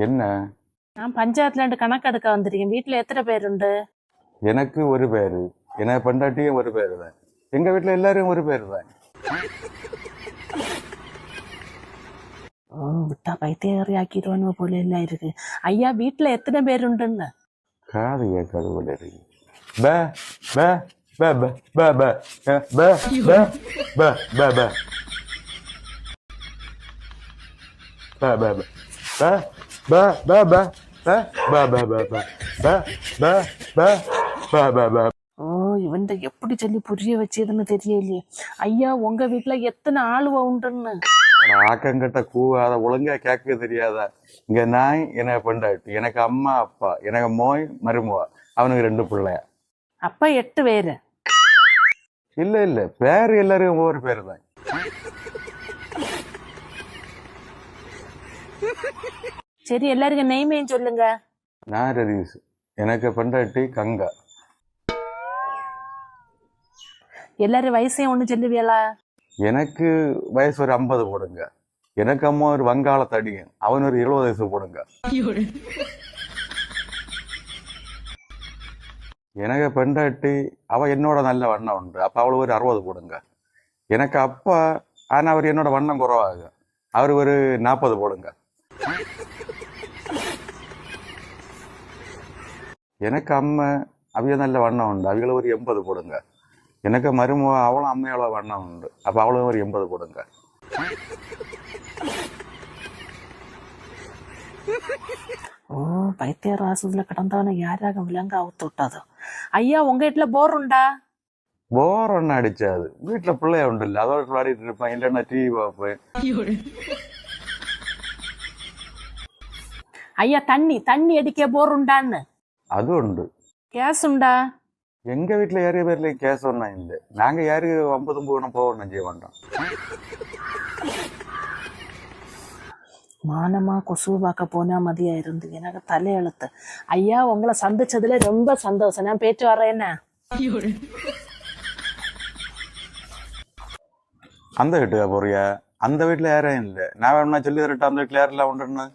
என்ன? நான் பஞ்சாயத்துல இருந்து கணக்கெடுக்க வந்திருக்கேன். வீட்டுல எத்தனை பேர் உண்டு? எனக்கு ஒரு பேரு, என பொண்டாட்டியும் ஒரு பேரு தான். எங்க வீட்டுல எல்லாரும் ஒரு பேரு தான். விட்டா பைத்தியகாரி ஆக்கிடுவானு போல எல்லாம் இருக்கு. ஐயா வீட்டுல எத்தனை பேர் உண்டுன்னு காது கேட்காது போல இருக்கு. பே பே பே பே பே பே பே பே பே பே பே ba ba ba ba ba ba ba ba ba ba ba ba ba ba ba ba ba. இவன் எப்படி சொல்லி புரிய வச்சதுன்னு தெரியலையே. ஐயா உங்க வீட்டுல எத்தனை ஆளுவ உண்டுன்னு? ஆக்கங்கிட்ட கூவாத, ஒழுங்கா கேட்க தெரியாதா? இங்க நாய் எனக்கு பொண்டாட்டி, எனக்கு அம்மா அப்பா, எனக்கு மோய் மருமவா, அவனுக்கு 2 பிள்ளையா. அப்ப 8 பேரு? இல்ல இல்ல, பேரு எல்லாரும் ஒவ்வொரு பேரு தான். சரி எல்லாருக்கும் நெய்மையும் சொல்லுங்க. நான் ரதீஷ், எனக்கு பொண்டாட்டி கங்கா. எல்லாரும் வயசையும் ஒண்ணு சொல்லுவியலா? எனக்கு வயசு ஒரு 50 போடுங்க. எனக்கு அம்மா ஒரு வங்காள தடியன், அவன் ஒரு 70 வயசு போடுங்க. எனக்கு பெண்டாட்டி அவ என்னோட நல்ல வண்ணம் உண்டு, அப்ப அவளுக்கு ஒரு 60 போடுங்க. எனக்கு அப்பா, ஆனா அவர் என்னோட வண்ணம் குறவாக, அவர் ஒரு 40 போடுங்க. எனக்கு அம்மா அவைய நல்ல வண்ணம் உண்டு, அவங்கள ஒரு 80 போடுங்க. எனக்கு மருமவ அவளும் அம்மையோட வண்ணம் உண்டு, அப்ப அவளும் ஒரு 80 போடுங்க. பைத்தியார் ஆசுல கிடந்தவன யாராக விலங்க அவுத்து விட்டாதோ. ஐயா உங்க வீட்டுல போர் உண்டா? போர் ஒன்னு அடிச்சாது, வீட்டுல பிள்ளைய உண்டு இல்ல, அதோட விளையாடிட்டு இருப்பேன், இல்லைன்னா டிவி பார்ப்பேன். ஐயா தண்ணி அடிக்க போர் உண்டான்னு? அது உண்டு. கேஸ் உண்டா? எங்க வீட்டுல யாரைய பேர்ல கேஸ் ஒன்னா இல்லை, நாங்க யாரு 50 போகணும் போகணும் செய்ய மாட்டோம். மானமா கொசு பார்க்க போனா மதியா இருந்து எனக்கு தலையெழுத்து. ஐயா உங்களை சந்திச்சதுல ரொம்ப சந்தோஷம், நான் பேச்சு வர்றேன். அந்த வீட்டுக்கா போறியா? அந்த வீட்டுல யாரும் இல்லை, நான் வேணும்னா சொல்லி தரட்டா அந்த வீட்டுல யாரெல்லாம் உண்டுன்னு.